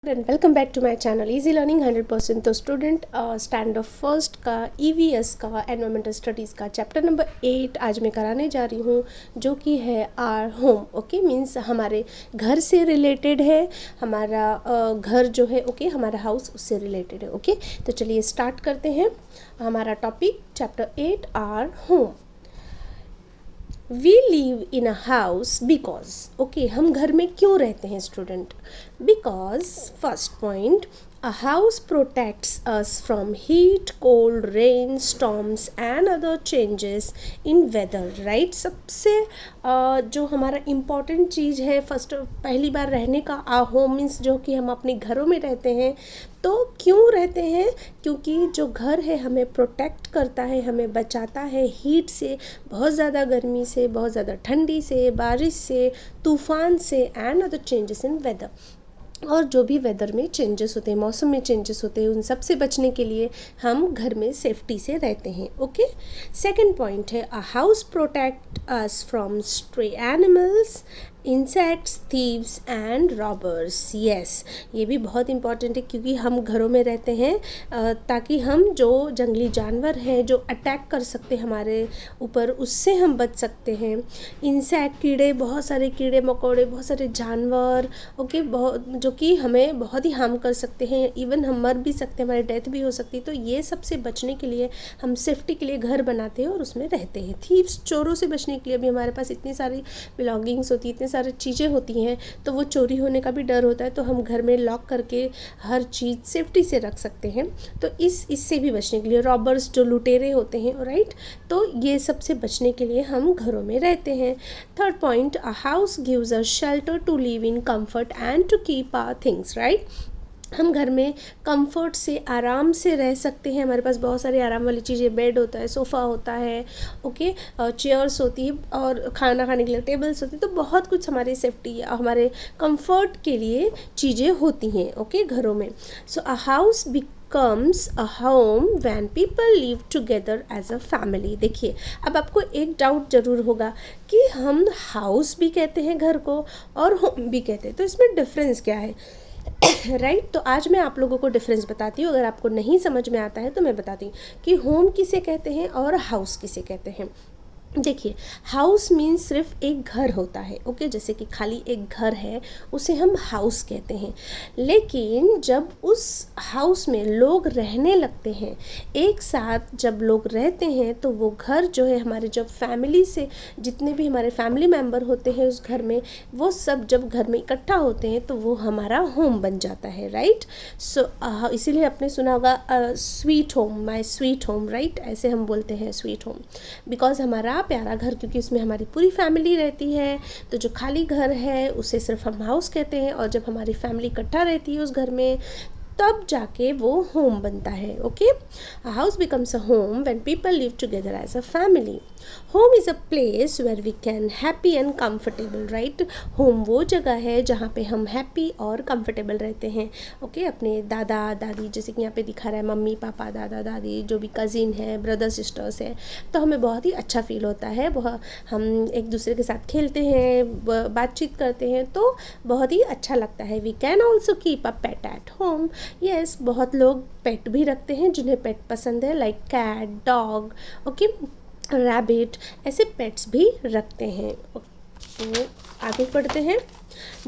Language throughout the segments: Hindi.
And welcome back to my channel easy learning 100%। तो स्टूडेंट स्टैंडर्ड फर्स्ट का ईवीएस का एनवायरमेंटल स्टडीज़ का चैप्टर नंबर 8 आज मैं कराने जा रही हूँ, जो कि है आर होम। ओके, मीन्स हमारे घर से रिलेटेड है, हमारा घर जो है ओके हमारा हाउस उससे रिलेटेड है। ओके, तो चलिए स्टार्ट करते हैं हमारा topic chapter 8 are home. We live in a house because, okay हम घर में क्यों रहते हैं student? Because first point, a house protects us from heat, cold, rain, storms and other changes in weather. Right, सबसे जो हमारा इम्पॉर्टेंट चीज़ है फर्स्ट पहली बार रहने का आ होम मीन्स जो कि हम अपने घरों में रहते हैं। तो क्यों रहते हैं? क्योंकि जो घर है हमें प्रोटेक्ट करता है, हमें बचाता है हीट से, बहुत ज़्यादा गर्मी से, बहुत ज़्यादा ठंडी से, बारिश से, तूफान से and other changes in weather. और जो भी वेदर में चेंजेस होते हैं, मौसम में चेंजेस होते हैं, उन सब से बचने के लिए हम घर में सेफ्टी से रहते हैं। ओके, सेकंड पॉइंट है a house protect us from stray animals, insects, thieves and robbers. Yes, ये भी बहुत इंपॉर्टेंट है क्योंकि हम घरों में रहते हैं ताकि हम जो जंगली जानवर हैं जो अटैक कर सकते हैं हमारे ऊपर, उससे हम बच सकते हैं। इंसेक्ट, कीड़े, बहुत सारे कीड़े मकोड़े, बहुत सारे जानवर ओके बहुत जो कि हमें बहुत ही हार्म कर सकते हैं, इवन हम मर भी सकते हैं, हमारी डेथ भी हो सकती है। तो ये सबसे बचने के लिए हम सेफ्टी के लिए घर बनाते हैं और उसमें रहते हैं। थीव्स, चोरों से बचने के लिए भी हमारे पास इतनी सारी बिलोंगिंग्स होती है, इतनी सारी चीज़ें होती हैं, तो वो चोरी होने का भी डर होता है, तो हम घर में लॉक करके हर चीज़ सेफ्टी से रख सकते हैं। तो इससे भी बचने के लिए, रॉबर्स जो लुटेरे होते हैं, राइट, तो ये सबसे बचने के लिए हम घरों में रहते हैं। Third point, a house gives us shelter to live in comfort and to keep our things. Right, हम घर में कंफर्ट से, आराम से रह सकते हैं। हमारे पास बहुत सारी आराम वाली चीज़ें, बेड होता है, सोफ़ा होता है, ओके चेयर्स होती है और खाना खाने के लिए टेबल्स होती है। तो बहुत कुछ हमारी सेफ्टी, हमारे कंफर्ट के लिए चीज़ें होती हैं ओके घरों में। So a house becomes a home when people live together as a family. देखिए, अब आपको एक डाउट ज़रूर होगा कि हम हाउस भी कहते हैं घर को और होम भी कहते हैं, तो इसमें डिफरेंस क्या है? राइट, तो आज मैं आप लोगों को डिफरेंस बताती हूँ। अगर आपको नहीं समझ में आता है तो मैं बताती हूँ कि होम किसे कहते हैं और हाउस किसे कहते हैं। देखिए, हाउस मीन्स सिर्फ एक घर होता है ओके, जैसे कि खाली एक घर है उसे हम हाउस कहते हैं। लेकिन जब उस हाउस में लोग रहने लगते हैं, एक साथ जब लोग रहते हैं, तो वो घर जो है हमारे, जब फैमिली से जितने भी हमारे फैमिली मेम्बर होते हैं उस घर में, वो सब जब घर में इकट्ठा होते हैं तो वो हमारा होम बन जाता है। राइट, सो इसीलिए आपने सुना होगा sweet home, my sweet home. Right, ऐसे हम बोलते हैं स्वीट होम, बिकॉज हमारा प्यारा घर, क्योंकि उसमें हमारी पूरी फैमिली रहती है। तो जो खाली घर है उसे सिर्फ हम हाउस कहते हैं, और जब हमारी फैमिली इकट्ठा रहती है उस घर में, तब जाके वो होम बनता है। Okay, house becomes a home when people live together as a family. Home is a place where we can happy and comfortable. Right, home वो जगह है जहाँ पे हम हैप्पी और कंफर्टेबल रहते हैं। ओके, अपने दादा दादी, जैसे कि यहाँ पे दिखा रहा है मम्मी पापा, दादा दादी, जो भी कज़िन है, ब्रदर सिस्टर्स हैं, तो हमें बहुत ही अच्छा फील होता है। हम एक दूसरे के साथ खेलते हैं, बातचीत करते हैं, तो बहुत ही अच्छा लगता है। We can also keep a pet at home. Yes, बहुत लोग पेट भी रखते हैं जिन्हें पेट पसंद है, like cat, dog, okay, rabbit, ऐसे पेट्स भी रखते हैं। तो आगे पढ़ते हैं।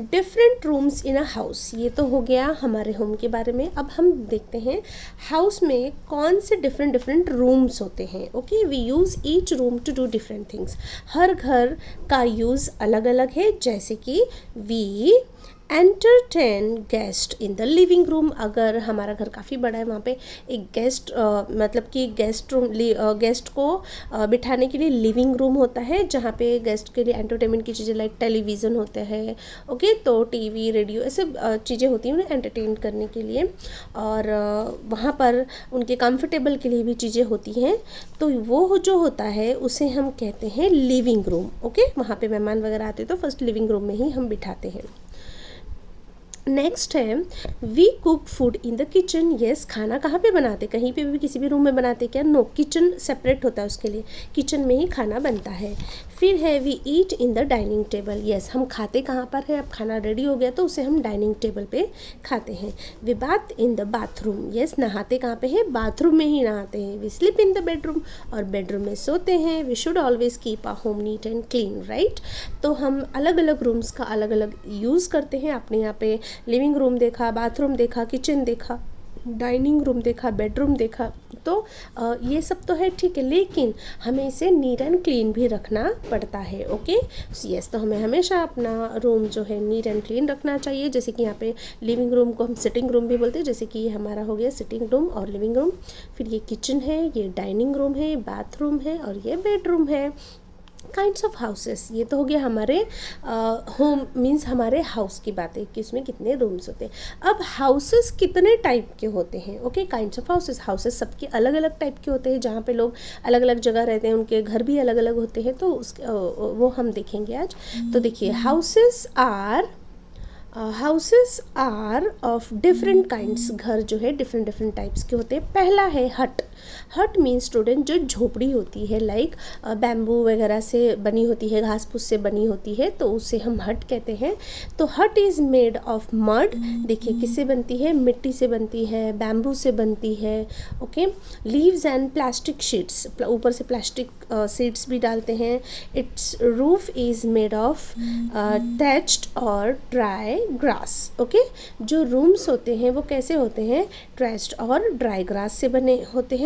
Different rooms in a house, ये तो हो गया हमारे होम के बारे में। अब हम देखते हैं हाउस में कौन से डिफरेंट डिफरेंट रूम्स होते हैं। Okay, we use each room to do different things. हर घर का यूज़ अलग अलग है, जैसे कि we entertain guest in the living room. अगर हमारा घर काफ़ी बड़ा है, वहाँ पे एक गेस्ट मतलब कि गेस्ट को बिठाने के लिए लिविंग रूम होता है, जहाँ पे गेस्ट के लिए एंटरटेनमेंट की चीज़ें लाइक टेलीविज़न होते हैं ओके, तो टीवी, रेडियो, ऐसे चीज़ें होती हैं उन्हें एंटरटेन करने के लिए, और वहाँ पर उनके कंफर्टेबल के लिए भी चीज़ें होती हैं। तो वो जो होता है उसे हम कहते हैं लिविंग रूम। ओके, वहाँ पे मेहमान वगैरह आते हैं तो फर्स्ट लिविंग रूम में ही हम बिठाते हैं। नेक्स्ट है we cook food in the kitchen. Yes, खाना कहाँ पे बनाते? कहीं पे भी किसी भी रूम में बनाते क्या? नो, किचन सेपरेट होता है उसके लिए, किचन में ही खाना बनता है। फिर है we eat in the dining table, yes हम खाते कहाँ पर है, अब खाना रेडी हो गया तो उसे हम डाइनिंग टेबल पे खाते हैं। We bath in the bathroom, yes नहाते कहाँ पे है, बाथरूम में ही नहाते हैं। We sleep in the bedroom, और बेडरूम में सोते हैं। We should always keep our home neat and clean, right. तो हम अलग अलग रूम्स का अलग अलग यूज़ करते हैं। आपने यहाँ पे लिविंग रूम देखा, बाथरूम देखा, किचन देखा, डाइनिंग रूम देखा, बेडरूम देखा, तो ये सब तो है ठीक है, लेकिन हमें इसे नीट एंड क्लीन भी रखना पड़ता है। ओके यस, तो हमें हमेशा अपना रूम जो है नीट एंड क्लीन रखना चाहिए। जैसे कि यहाँ पे लिविंग रूम को हम सिटिंग रूम भी बोलते हैं, जैसे कि ये हमारा हो गया सिटिंग रूम और लिविंग रूम। फिर ये किचन है, ये डाइनिंग रूम है, बाथरूम है और ये बेडरूम है। काइंड्स ऑफ हाउसेस, ये तो हो गया हमारे होम मीन्स हमारे हाउस की बात है कि उसमें कितने रूम्स होते हैं। अब हाउसेस कितने टाइप के होते हैं, okay kinds of houses, houses सबके अलग अलग टाइप के होते हैं, जहाँ पे लोग अलग अलग जगह रहते हैं, उनके घर भी अलग अलग होते हैं, तो वो हम देखेंगे आज। तो देखिए houses are of different kinds, घर जो है डिफरेंट डिफरेंट टाइप्स के होते हैं। पहला है हट। हट मीन्स स्टूडेंट जो झोपड़ी होती है, लाइक बैम्बू वगैरह से बनी होती है, घास फूस से बनी होती है, तो उसे हम हट कहते हैं। तो हट इज़ मेड ऑफ मड, देखिए किससे बनती है, मिट्टी से बनती है, बैम्बू से बनती है। Okay leaves and plastic sheets, ऊपर से प्लास्टिक शीट्स भी डालते हैं। Its roof is made of thatched और ड्राई ग्रास। ओके जो रूम्स होते हैं वो कैसे होते हैं, ट्रेस्ड और ड्राई ग्रास से बने होते हैं।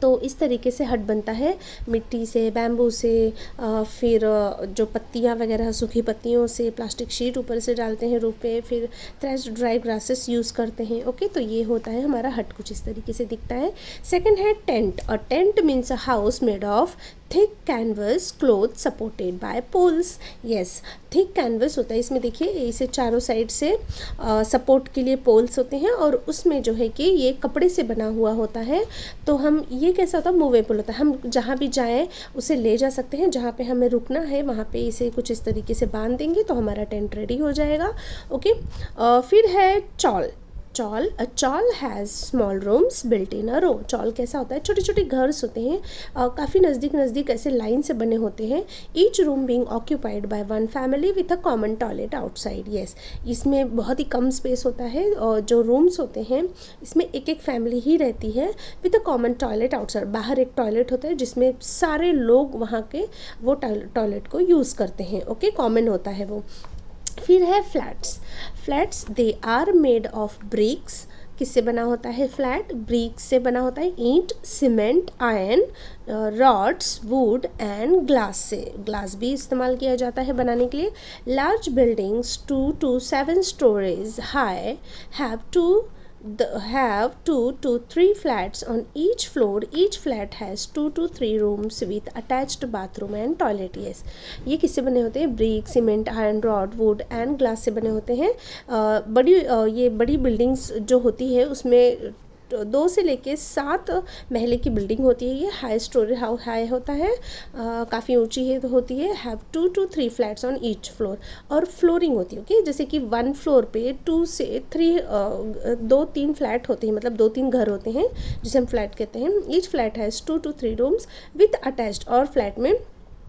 तो इस तरीके से हट बनता है, मिट्टी से, बैम्बू से, फिर जो पत्तियाँ वगैरह सूखी पत्तियों से, प्लास्टिक शीट ऊपर से डालते हैं रूफ पे, फिर थ्रेस्ड ड्राई ग्रासेस यूज़ करते हैं। ओके तो ये होता है हमारा हट, कुछ इस तरीके से दिखता है। सेकंड है टेंट, और tent means a house made of thick canvas cloth supported by poles, yes thick canvas होता है, इसमें देखिए इसे चारों साइड से सपोर्ट के लिए पोल्स होते हैं, और उसमें जो है कि ये कपड़े से बना हुआ होता है। तो हम ये कैसा होता है, मूवेबल होता है, हम जहाँ भी जाएं उसे ले जा सकते हैं, जहाँ पे हमें रुकना है वहाँ पे इसे कुछ इस तरीके से बांध देंगे तो हमारा टेंट रेडी हो जाएगा। ओके फिर है chawl. Chawl, a chawl has small rooms built in a row. Chawl कैसा होता है, छोटे छोटे घर्स होते हैं, काफ़ी नज़दीक नज़दीक ऐसे लाइन से बने होते हैं। Each room being occupied by one family with a common toilet outside, yes इसमें बहुत ही कम स्पेस होता है, और जो रूम्स होते हैं इसमें एक एक फैमिली ही रहती है, with a common toilet outside, बाहर एक टॉयलेट होता है जिसमें सारे लोग वहाँ के वो टॉयलेट को यूज़ करते हैं। ओके कॉमन होता है वो। फिर है flats. Flats they are made of bricks, किससे बना होता है फ्लैट, ब्रिक्स से बना होता है, ईंट, cement, iron rods, would and glass से, ग्लास भी इस्तेमाल किया जाता है बनाने के लिए। Large buildings 2 to 7 stories high have 2 to 3 flats on each floor. Each flat has 2 to 3 rooms with attached bathroom and toilet. Yes, ये किससे बने होते हैं, brick, cement, iron rod, would and glass से बने होते हैं। ये बड़ी बिल्डिंग्स जो होती है उसमें 2 से लेके 7 महले की बिल्डिंग होती है। ये हाई स्टोरी हाई होता है, काफ़ी ऊंची है तो होती है। Have 2 to 3 flats on each floor, और फ्लोरिंग होती है। ओके जैसे कि 1 फ्लोर पे 2 से 3 2-3 फ्लैट होते हैं, मतलब 2-3 घर होते हैं जिसे हम फ्लैट कहते हैं। Each flat has 2 to 3 rooms with attached, और फ्लैट में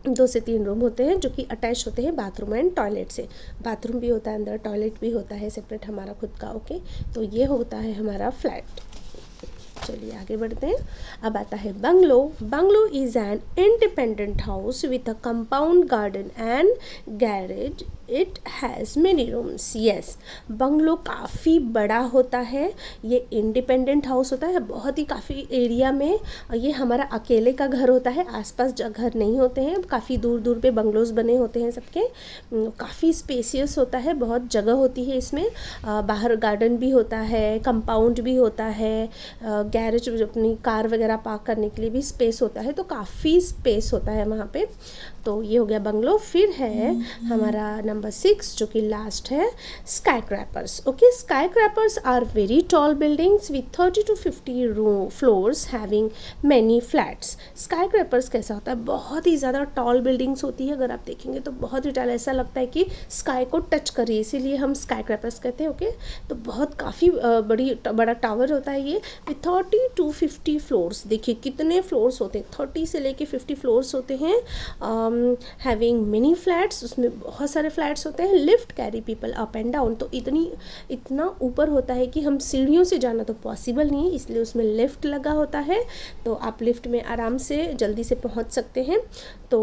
2 से 3 रूम होते हैं जो कि अटैच होते हैं बाथरूम एंड टॉयलेट से। बाथरूम भी होता है अंदर, टॉयलेट भी होता है सेपरेट हमारा खुद का। ओके तो ये होता है हमारा फ्लैट। चलिए आगे बढ़ते हैं। अब आता है bungalow. Bungalow is an independent house with a compound garden and garage. It has many rooms. Yes bungalow काफ़ी बड़ा होता है, ये इंडिपेंडेंट हाउस होता है, बहुत ही काफ़ी एरिया में, ये हमारा अकेले का घर होता है, आसपास घर नहीं होते हैं, काफ़ी दूर दूर पे बंगलोज बने होते हैं सबके। काफ़ी स्पेसियस होता है, बहुत जगह होती है इसमें, बाहर गार्डन भी होता है, कंपाउंड भी होता है, गैरेज अपनी कार वगैरह पार्क करने के लिए भी स्पेस होता है, तो काफ़ी स्पेस होता है वहाँ पे। तो ये हो गया बंगलो। फिर है हमारा नंबर 6 जो कि लास्ट है, skyscrapers. Okay, skyscrapers are very tall buildings with 30 to 50 floors having many flats. Skyscrapers कैसा होता है, बहुत ही ज़्यादा टॉल बिल्डिंग्स होती है, अगर आप देखेंगे तो बहुत ही टॉल, ऐसा लगता है कि स्काई को टच करिए, इसीलिए हम स्काई क्रैपर्स कहते हैं। ओके, तो बहुत काफ़ी बड़ा टावर होता है ये, विथ 30 to 50 फ्लोर्स। देखिए कितने फ्लोर्स होते हैं, 30 से लेके 50 फ्लोर्स होते हैं। हैविंग मेनी फ्लैट्स, उसमें बहुत सारे फ्लैट्स होते हैं। Lift carry people up and down, तो इतना ऊपर होता है कि हम सीढ़ियों से जाना तो पॉसिबल नहीं है, इसलिए उसमें लिफ्ट लगा होता है, तो आप लिफ्ट में आराम से जल्दी से पहुंच सकते हैं। तो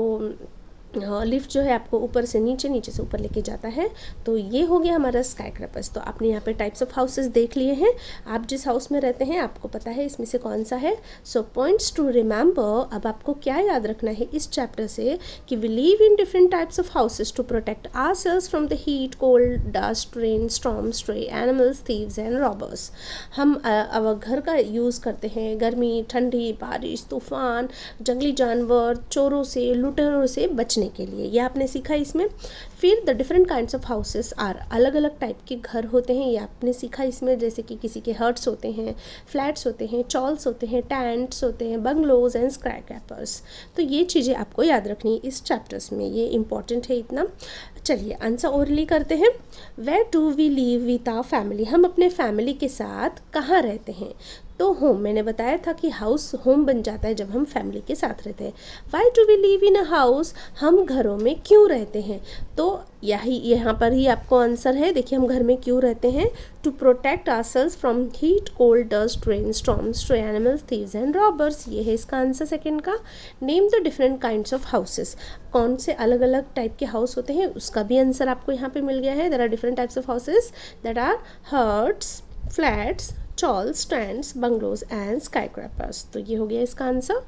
लिफ्ट जो है आपको ऊपर से नीचे, नीचे से ऊपर लेके जाता है। तो ये हो गया हमारा स्काई क्रैपर्स। तो आपने यहाँ पे टाइप्स ऑफ हाउसेस देख लिए हैं, आप जिस हाउस में रहते हैं आपको पता है इसमें से कौन सा है। सो पॉइंट्स टू रिमेंबर, अब आपको क्या याद रखना है इस चैप्टर से, कि we live in different types of houses to protect ourselves from the heat, cold, dust, rain, storm, stray animals, thieves and robbers. हम अब घर का यूज़ करते हैं गर्मी, ठंडी, बारिश, तूफान, जंगली जानवर, चोरों से, लुटेरों से बचने के लिए, ये आपने सीखा इसमें। फिर the different kinds of houses are, अलग अलग टाइप के घर होते हैं, ये आपने सीखा इसमें, जैसे कि किसी के हर्ट्स होते हैं, फ्लैट्स होते हैं, चॉल्स होते हैं, टेंट्स होते हैं, बंगलोज एंड स्काई क्रैपर्स। तो ये चीज़ें आपको याद रखनी है इस चैप्टर्स में, ये इंपॉर्टेंट है इतना। चलिए आंसर ओरली करते हैं। Where do we live with our family, हम अपने फैमिली के साथ कहाँ रहते हैं। तो होम, मैंने बताया था कि हाउस होम बन जाता है जब हम फैमिली के साथ रहते हैं। Why do we live in a house, हम घरों में क्यों रहते हैं। तो यही यहाँ पर ही आपको आंसर है, देखिए हम घर में क्यों रहते हैं। To protect ourselves from heat, cold, dust, rain, storm, stray animals, thieves and robbers, ये है इसका आंसर सेकंड का। Name the different kinds of houses, कौन से अलग अलग टाइप के हाउस होते हैं उसका भी आंसर आपको यहाँ पे मिल गया है। There are different types of houses that are huts, flats, chawl, stands, bungalows and skyscrapers. तो ये हो गया इसका आंसर।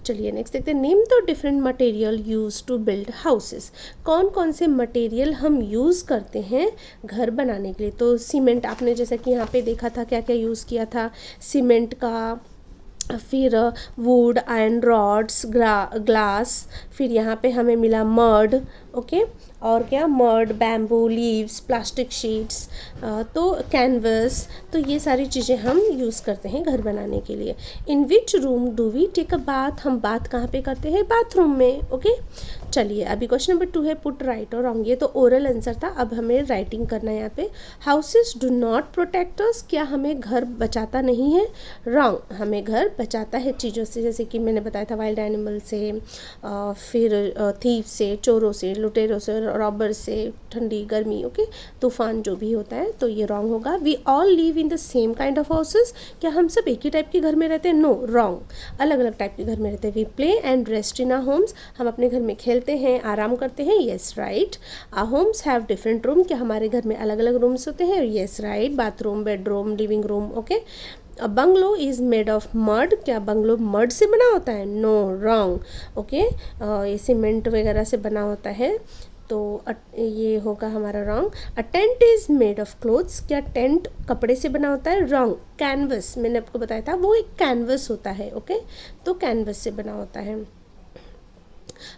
चलिए नेक्स्ट देखते हैं। Name the different material use to build houses, कौन कौन से मटेरियल हम यूज़ करते हैं घर बनाने के लिए। तो सीमेंट, आपने जैसा कि यहाँ पे देखा था क्या क्या यूज़ किया था, सीमेंट का, फिर वुड, आयरन रॉड्स, ग्लास, फिर यहाँ पे हमें मिला मड। ओके, और क्या, mud, bamboo, leaves, plastic sheets, तो कैनवस, तो ये सारी चीज़ें हम यूज़ करते हैं घर बनाने के लिए। In which room do we take a bath, हम बात कहाँ पे करते हैं, बाथरूम में। ओके, चलिए अभी क्वेश्चन नंबर 2 है पुट राइट और रॉन्ग, ये तो ओरल आंसर था, अब हमें राइटिंग करना है यहाँ पे। Houses do not protect us, क्या हमें घर बचाता नहीं है। रॉन्ग, हमें घर बचाता है चीज़ों से, जैसे कि मैंने बताया था वाइल्ड एनिमल से, फिर थीव से, चोरों से, लुटेरों से, रॉबर से, ठंडी, गर्मी, ओके, तूफान जो भी होता है, तो ये रॉन्ग होगा। We all live in the same kind of houses, क्या हम सब एक ही टाइप के घर में रहते हैं। नो, रॉन्ग, अलग अलग टाइप के घर में रहते हैं। We play and rest in our homes, हम अपने घर में खेलते हैं, आराम करते हैं। Yes, right. Our homes have different room, क्या हमारे घर में अलग अलग रूम्स होते हैं। Yes, right. Bathroom, bedroom, living room. Okay, a bungalow is made of mud, क्या बंगलो मड से बना होता है। No, wrong. ओके, ये सीमेंट वगैरह से बना होता है, तो ये होगा हमारा wrong. A tent is made of clothes, क्या टेंट कपड़े से बना होता है। रॉन्ग। कैनवस, मैंने आपको बताया था वो एक कैनवस होता है। ओके, तो कैनवस से बना होता है।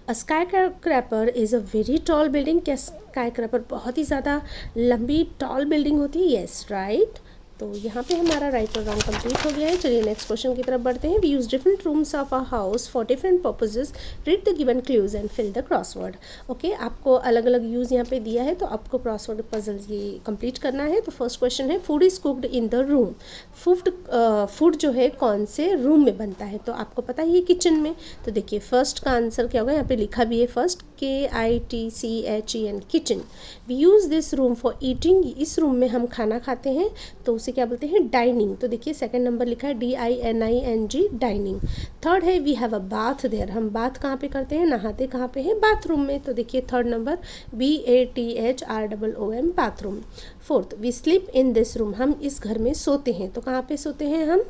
A skyscraper is a very tall building, क्या स्काई क्रैपर बहुत ही ज़्यादा लंबी टॉल बिल्डिंग होती है। Yes, right. तो यहाँ पे हमारा राइट और रॉन्ग कंप्लीट हो गया है। चलिए नेक्स्ट क्वेश्चन की तरफ बढ़ते हैं। We use different rooms of a house for different purposes, read the given clues and fill the crossword. Okay, आपको अलग अलग यूज़ यहाँ पे दिया है, तो आपको क्रॉसवर्ड पजल ये कंप्लीट करना है। तो फर्स्ट क्वेश्चन है food is cooked in the room, food जो है कौन से रूम में बनता है, तो आपको पता ही है किचन में। तो देखिए फर्स्ट का आंसर क्या होगा, यहाँ पे लिखा भी है first, KITCHEN, kitchen. We use this room for eating, इस रूम में हम खाना खाते हैं, तो उसे क्या बोलते हैं, डाइनिंग। तो देखिए सेकंड नंबर लिखा है DINING, डाइनिंग। थर्ड है we have a bath there, हम बात कहाँ पे करते हैं, नहाते कहाँ पे हैं, बाथरूम में। तो देखिए third number BATHROOM, bathroom. Fourth, we sleep in this room, हम इस घर में सोते हैं, तो कहाँ पे सोते हैं हम,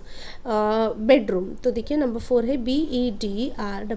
बेडरूम। तो देखिए नंबर 4 है BEDROOM,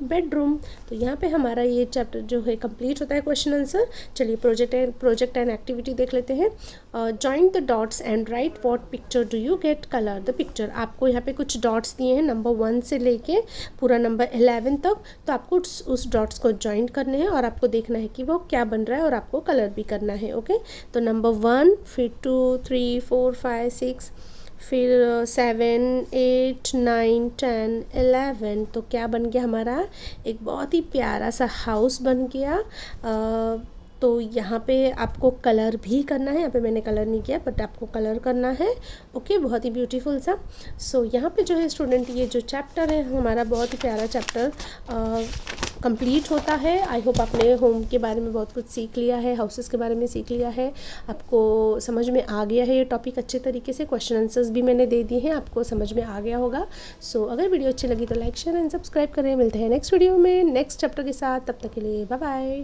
बेडरूम। तो यहाँ पे हमारा ये चैप्टर जो है कंप्लीट होता है क्वेश्चन आंसर। चलिए प्रोजेक्ट एंड एक्टिविटी देख लेते हैं। Join the dots dots and right what picture do you get, colour the picture. आपको यहाँ पे कुछ डॉट्स दिए हैं नंबर 1 से लेके पूरा नंबर 11 तक, तो आपको उस डॉट्स को जॉइंट करने हैं और आपको देखना है कि वो क्या बन रहा है और आपको कलर भी करना है। ओके, तो नंबर 1, फिर 2, 3, 4, 5, 6, फिर 7, 8, 9, 10, 11। तो क्या बन गया हमारा, एक बहुत ही प्यारा सा हाउस बन गया। तो यहाँ पे आपको कलर भी करना है, यहाँ पे मैंने कलर नहीं किया बट आपको कलर करना है। ओके, बहुत ही ब्यूटीफुल सा। सो यहाँ पे जो है स्टूडेंट, ये जो चैप्टर है हमारा बहुत ही प्यारा चैप्टर कंप्लीट होता है। आई होप आपने होम के बारे में बहुत कुछ सीख लिया है, हाउसेस के बारे में सीख लिया है, आपको समझ में आ गया है ये टॉपिक अच्छे तरीके से। क्वेश्चन आंसर्स भी मैंने दे दिए हैं, आपको समझ में आ गया होगा। सो अगर वीडियो अच्छी लगी तो लाइक शेयर एंड सब्सक्राइब करें। मिलते हैं नेक्स्ट वीडियो में नेक्स्ट चैप्टर के साथ, तब तक के लिए बाय बाय।